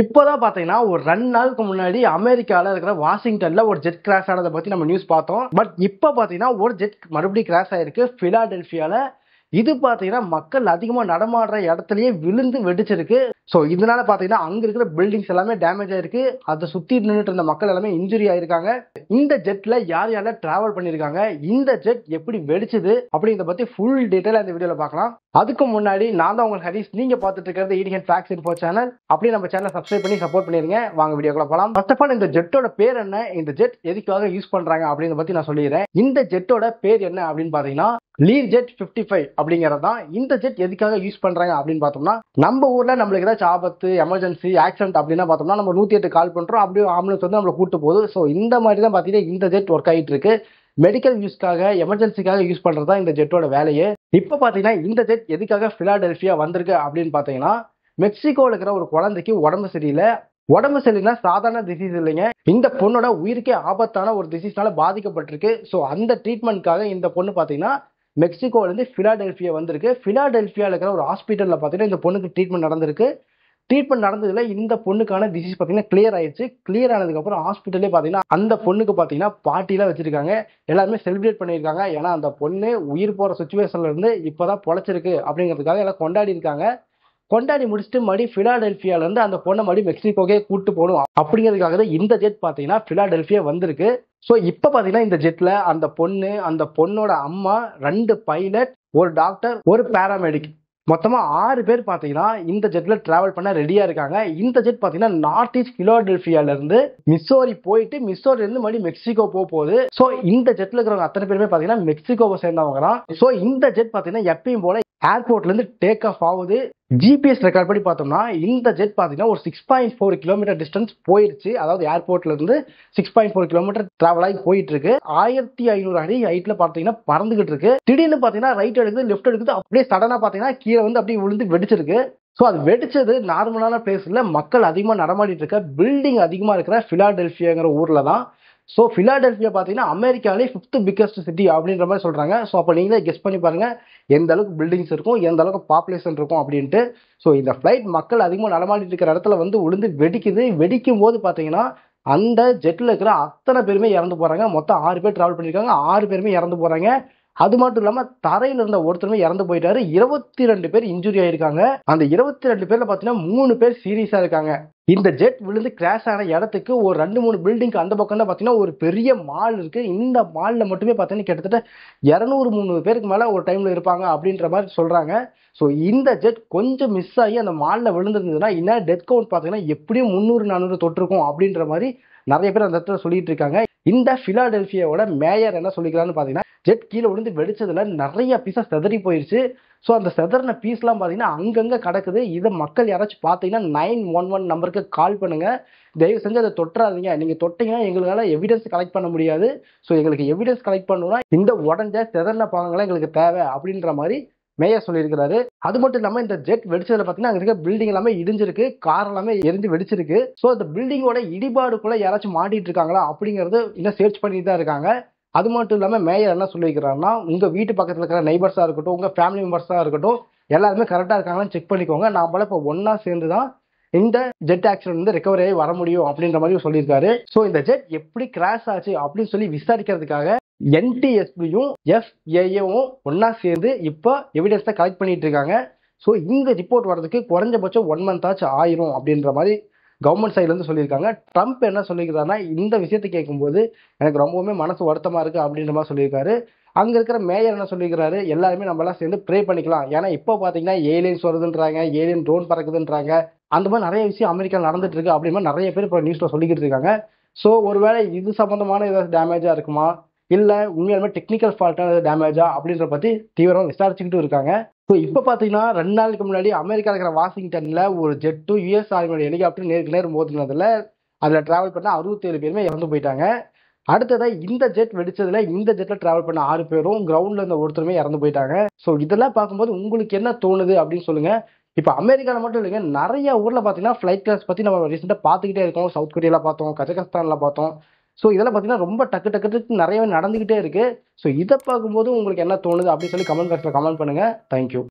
இப்போதான் பாத்தீங்கன்னா ஒரு 2 நாளுக்கு முன்னாடி அமெரிக்கால இருக்கிற வாஷிங்டன்ல ஒரு ஜெட் கிராஷ் ஆனதை பத்தி நம்ம நியூஸ் பார்த்தோம். பட் இப்ப பாத்தீங்கன்னா ஒரு ஜெட் மறுபடியும் கிராஷ் ஆயிருக்கு பிலாடெல்பியால. இது பாத்தீங்கன்னா மக்கள் அதிகமா நடமாடுற இடத்துலயே விழுந்து வெடிச்சிருக்கு. சோ இதனால பாத்தீங்கன்னா அங்க இருக்கிற பில்டிங்ஸ் எல்லாமே டேமேஜ் ஆயிருக்கு. அதை சுத்தி நின்றுட்டு இருந்த மக்கள் எல்லாமே இன்ஜுரி ஆயிருக்காங்க. இந்த ஜெட்ல யார் யாரெல்லாம் டிராவல் பண்ணிருக்காங்க, இந்த ஜெட் எப்படி வெடிச்சது அப்படிங்கறத பத்தி ஃபுல் டீடைலா இந்த வீடியோல பார்க்கலாம். அதுக்கு முன்னாடி நான் தான் உங்களுக்கு ஹரிஷ். நீங்க பார்த்துட்டு இருக்கிறது இடியன் ஃபேக்ட்ஸ் இன்ஃபோ சேனல். அப்படியே நம்ம சேனலை சப்ஸ்கிரைப் பண்ணி சப்போர்ட் பண்ணிருங்க. வாங்க வீடியோக்குள்ள போலாம். ஃபர்ஸ்ட் ஆஃப் ஆல் இந்த ஜெட்டோட பேர் என்ன, இந்த ஜெட் எதுக்காக யூஸ் பண்றாங்க அப்படிங்கறத பத்தி நான் சொல்லிடுறேன். இந்த ஜெட்டோட பேர் என்ன அப்படின்னு பாத்தீங்கன்னா லீர்ஜெட் 55 அப்படிங்கறதான். இந்த ஜெட் எதுக்காக யூஸ் பண்றாங்க அப்படின்னு பார்த்தோம்னா, நம்ம ஊர்ல நம்மளுக்கு ஏதாச்சும் ஆபத்து, எமர்ஜென்சி, ஆக்சிடென்ட் அப்படின்னா பார்த்தோம்னா நம்ம 108 கால் பண்றோம், அப்படியே ஆம்புலன்ஸ் வந்து நம்மளை கூட்டு போகுது. ஸோ இந்த மாதிரி தான் பாத்தீங்கன்னா இந்த ஜெட் ஒர்க் ஆகிட்டு இருக்கு. மெடிக்கல் யூஸ்க்காக, எமர்ஜென்சிக்காக யூஸ் பண்றது தான் இந்த ஜெட்டோட வேலையே. இப்ப பாத்தீங்கன்னா இந்த ஜெட் எதுக்காக பிலாடெல்பியா வந்திருக்கு அப்படின்னு பாத்தீங்கன்னா, மெக்சிகோல இருக்கிற ஒரு குழந்தைக்கு உடம்பு சரியில்லை. உடம்பு சரியில்லைன்னா சாதாரண டிசீஸ் இல்லைங்க, இந்த பொண்ணோட உயிருக்கே ஆபத்தான ஒரு டிசீஸ்னால பாதிக்கப்பட்டிருக்கு. ஸோ அந்த ட்ரீட்மெண்ட்காக இந்த பொண்ணு பாத்தீங்கன்னா மெக்சிகோல இருந்து பிலாடெல்பியா வந்திருக்கு. பிலாடெல்பியால இருக்கிற ஒரு ஹாஸ்பிட்டல்ல பாத்தீங்கன்னா இந்த பொண்ணுக்கு ட்ரீட்மெண்ட் நடந்திருக்கு. ட்ரீட்மெண்ட் நடந்ததுல இந்த பொண்ணுக்கான டிசீஸ் பாத்தீங்கன்னா கிளியர் ஆயிடுச்சு. கிளியர் ஆனதுக்கு அப்புறம் ஹாஸ்பிட்டலே பாத்தீங்கன்னா அந்த பொண்ணுக்கு பாத்தீங்கன்னா பார்ட்டிலாம் வச்சிருக்காங்க. எல்லாருமே செலிப்ரேட் பண்ணியிருக்காங்க. ஏன்னா அந்த பொண்ணு உயிர் போற சுச்சுவேஷன்ல இருந்து இப்பதான் பொழைச்சிருக்கு அப்படிங்கிறதுக்காக எல்லாம் கொண்டாடி இருக்காங்க. கொண்டாடி முடிச்சுட்டு மறுபடியும் பிலாடெல்பியால இருந்து அந்த பொண்ணை மறுபடியும் மெக்சிகோக்கே கூட்டு போகணும் அப்படிங்கிறதுக்காக தான் இந்த ஜெட் பாத்தீங்கன்னா பிலாடெல்பியா வந்திருக்கு. ஸோ இப்ப பாத்தீங்கன்னா இந்த ஜெட்ல அந்த பொண்ணு, அந்த பொண்ணோட அம்மா, 2 பைலட், ஒரு டாக்டர், ஒரு பேராமெடிக், மொத்தமா 6 பேர் பாத்தீங்கன்னா இந்த ஜெட்ல டிராவல் பண்ண ரெடியா இருக்காங்க. இந்த ஜெட் பாத்தீங்கன்னா நார்த் ஈஸ்ட் பிலாடெல்பியால இருந்து மிசோரி போயிட்டு மிசோரில இருந்து மறுபடியும் மெக்சிகோ போகுது. சோ இந்த ஜெட்ல இருக்கிறவங்க அத்தனை பேருமே பாத்தீங்கன்னா மெக்சிகோவை சேர்ந்தவங்க தான். சோ இந்த ஜெட் பாத்தீங்கன்னா எப்பயும் போல ஏர்போர்ட்ல இருந்து டேக் ஆஃப் ஆகுது. ஜிபிஎஸ் ரெக்கார்ட் படி பார்த்தோம்னா இந்த ஜெட் பாத்தீங்கன்னா ஒரு 6.4 கிலோமீட்டர் டிஸ்டன்ஸ் போயிருச்சு. அதாவது ஏர்போர்ட்ல இருந்து 6.4 கிலோமீட்டர் டிராவல் ஆகி போயிட்டு இருக்கு. 1500 அடி ஹைட்ல பாத்தீங்கன்னா பறந்துகிட்டு இருக்கு. திடீர்னு பாத்தீங்கன்னா ரைட் எடுக்குது, லெஃப்ட் எடுக்குது, அப்படியே சடனா பாத்தீங்கன்னா கீழே வந்து அப்படியே விழுந்து வெடிச்சிருக்கு. ஸோ அது வெடிச்சது நார்மலான பிளேஸ் இல்ல, மக்கள் அதிகமா நடமாடிட்டு இருக்க பில்டிங் அதிகமா இருக்கிற பிலாடெல்பியாங்கிற ஊர்ல தான். ஸோ பிலாடெல்பியா பார்த்தீங்கன்னா அமெரிக்காலே 5th பிக்கஸ்ட் சிட்டி அப்படின்ற மாதிரி சொல்றாங்க. ஸோ அப்போ நீங்களே கெஸ் பண்ணி பாருங்க எந்த அளவுக்கு பில்டிங்ஸ் இருக்கும், எந்த அளவுக்கு பாப்புலேஷன் இருக்கும் அப்படின்ட்டு. ஸோ இந்த ஃபிளைட் மக்கள் அதிகமாக நடமாடிட்டு இருக்கிற இடத்துல வந்து விழுந்து வெடிக்குது. வெடிக்கும் போது பார்த்தீங்கன்னா அந்த ஜெட்ல இருக்கிற அத்தனை பேருமே இறந்து போறாங்க. மொத்தம் 6 பேர் டிராவல் பண்ணியிருக்காங்க, 6 பேருமே இறந்து போறாங்க. அது மட்டும் இல்லாம தரையில இருந்த ஒருத்தருமே இறந்து போயிட்டாரு. 22 பேர் இன்ஜுரி ஆயிருக்காங்க. அந்த 22 பேர்ல பாத்தீங்கன்னா 3 பேர் சீரியஸா இருக்காங்க. இந்த ஜெட் விழுந்து கிராஷ் ஆன இடத்துக்கு ஒரு 2-3 பில்டிங் அந்த பக்கம் தான் பாத்தீங்கன்னா ஒரு பெரிய மால் இருக்கு. இந்த மால்ல மட்டுமே பாத்தீங்கன்னா கிட்டத்தட்ட 200-300 பேருக்கு மேல ஒரு டைம்ல இருப்பாங்க அப்படின்ற மாதிரி சொல்றாங்க. ஸோ இந்த ஜெட் கொஞ்சம் மிஸ் ஆகி அந்த மால்ல விழுந்திருந்ததுன்னா இன்னும் டெத் கவுண்ட் பாத்தீங்கன்னா எப்படியும் 300-400 தொட்டிருக்கும் அப்படின்ற மாதிரி நிறைய பேர் அந்த இடத்துல சொல்லிட்டு இருக்காங்க. இந்த பிலாடெல்பியாவோட மேயர் என்ன சொல்லிக்கிறான்னு பாத்தீங்கன்னா, ஜெட் கீழே விழுந்து வெடிச்சதுல நிறைய பீஸா செதறி போயிருச்சு. ஸோ அந்த செதறின பீஸ்லாம் பார்த்தீங்கன்னா அங்கங்கே கிடக்குது. இதை மக்கள் யாராச்சும் பார்த்தீங்கன்னா 911 நம்பருக்கு கால் பண்ணுங்க. தயவு செஞ்சு அதை தொட்டுறாதீங்க. நீங்கள் தொட்டீங்கன்னா எங்களால் எவிடன்ஸ் கலெக்ட் பண்ண முடியாது. ஸோ எங்களுக்கு எவிடன்ஸ் கலெக்ட் பண்ணணும்னா இந்த உடஞ்ச செதறின பாகங்கள்லாம் எங்களுக்கு தேவை அப்படின்ற மாதிரி மேயர் சொல்லியிருக்கிறாரு. அது மட்டும் இல்லாமல் இந்த ஜெட் வெடிச்சதுல பார்த்தீங்கன்னா அங்கே இருக்க பில்டிங் எல்லாமே இடிஞ்சிருக்கு, கார் எல்லாமே எரிஞ்சு வெடிச்சிருக்கு. ஸோ இந்த பில்டிங்கோட இடிபாடுக்குள்ள யாராச்சும் மாட்டிட்டு இருக்காங்களா அப்படிங்கிறது இன்னும் சர்ச் பண்ணிட்டு தான் இருக்காங்க. அது மட்டும் இல்லாமல் மேயர் என்ன சொல்லிக்கிறாருன்னா, உங்க வீட்டு பக்கத்தில் இருக்கிற நெய்பர்ஸா இருக்கட்டும், உங்க ஃபேமிலி மெம்பர்ஸா இருக்கட்டும், எல்லாருமே கரெக்டாக இருக்காங்கன்னு செக் பண்ணிக்கோங்க. நாமள இப்போ ஒன்னா சேர்ந்து தான் இந்த ஜெட் ஆக்சிடென்ட் வந்து ரெக்கவரி ஆகி வர முடியும் அப்படின்ற மாதிரி சொல்லியிருக்காரு. ஸோ இந்த ஜெட் எப்படி கிராஷ் ஆச்சு அப்படின்னு சொல்லி விசாரிக்கிறதுக்காக என்டிஎஸ்பியும் எஃப்ஏஏவும் ஒன்னா சேர்ந்து இப்போ எவிடன்ஸை கலெக்ட் பண்ணிட்டு இருக்காங்க. ஸோ இந்த ரிப்போர்ட் வரதுக்கு குறைஞ்சபட்சம் 1 month ஆச்சு ஆயிரும் அப்படின்ற மாதிரி கவர்மெண்ட் சைட்ல இருந்து சொல்லியிருக்காங்க. ட்ரம்ப் என்ன சொல்லியிருக்காருன்னா, இந்த விஷயத்தை கேட்கும்போது எனக்கு ரொம்பவுமே மனசு வருத்தமா இருக்கு அப்படின்ற மாதிரி சொல்லியிருக்காரு. அங்க இருக்கிற மேயர் என்ன சொல்லியிருக்காரு, எல்லாருமே நம்ம எல்லாம் சேர்ந்து ப்ரே பண்ணிக்கலாம். ஏன்னா இப்போ பாத்தீங்கன்னா ஏலியன்ஸ் வருதுன்றாங்க, ஏலியன் ட்ரோன் பறக்குதுன்றாங்க, அந்த மாதிரி நிறைய விஷயம் அமெரிக்கா நடந்துட்டு இருக்கு அப்படின்ற மாதிரி நிறைய பேர் இப்போ நியூஸ்ல சொல்லிக்கிட்டு இருக்காங்க. ஸோ ஒருவேளை இது சம்பந்தமான ஏதாவது டேமேஜா இருக்குமா, இல்ல உண்மையாலுமே டெக்னிக்கல் ஃபால்ட்டான டேமேஜா அப்படின்ற பத்தி தீவிரம் விசாரிச்சுக்கிட்டு இருக்காங்க. ஸோ இப்போ பார்த்தீங்கன்னா 2 நாளுக்கு முன்னாடி அமெரிக்கா இருக்கிற வாஷிங்டன்ல ஒரு ஜெட்டும் யுஎஸ் ஆர்மியோட ஹெலிகாப்டர் நேருக்கு நேர் மோதினதுல அதில் டிராவல் பண்ண 67 பேருமே இறந்து போயிட்டாங்க. அடுத்ததா இந்த ஜெட் வெடிச்சதுல இந்த ஜெட்ல டிராவல் பண்ண 6 பேரும் கிரவுண்ட்ல இருந்த ஒருத்தருமே இறந்து போயிட்டாங்க. ஸோ இதெல்லாம் பார்க்கும்போது உங்களுக்கு என்ன தோணுது அப்படின்னு சொல்லுங்க. இப்போ அமெரிக்காவில் மட்டும் இல்லைங்க, நிறைய ஊர்ல பார்த்தீங்கன்னா ஃபிளைட் கிராஷ் பத்தி நம்ம ரீசெண்டாக பார்த்துக்கிட்டே இருக்கோம். சவுத் கொரியால பார்த்தோம், கஜகஸ்தான்ல பார்த்தோம். ஸோ இதெல்லாம் பார்த்தீங்கன்னா ரொம்ப டக்கு டக்கு நிறையவே நடந்துகிட்டே இருக்கு. ஸோ இதை பார்க்கும்போது உங்களுக்கு என்ன தோணுது அப்படின்னு சொல்லி கமெண்ட் பாக்ஸ்ல கமெண்ட் பண்ணுங்க. தேங்க்யூ.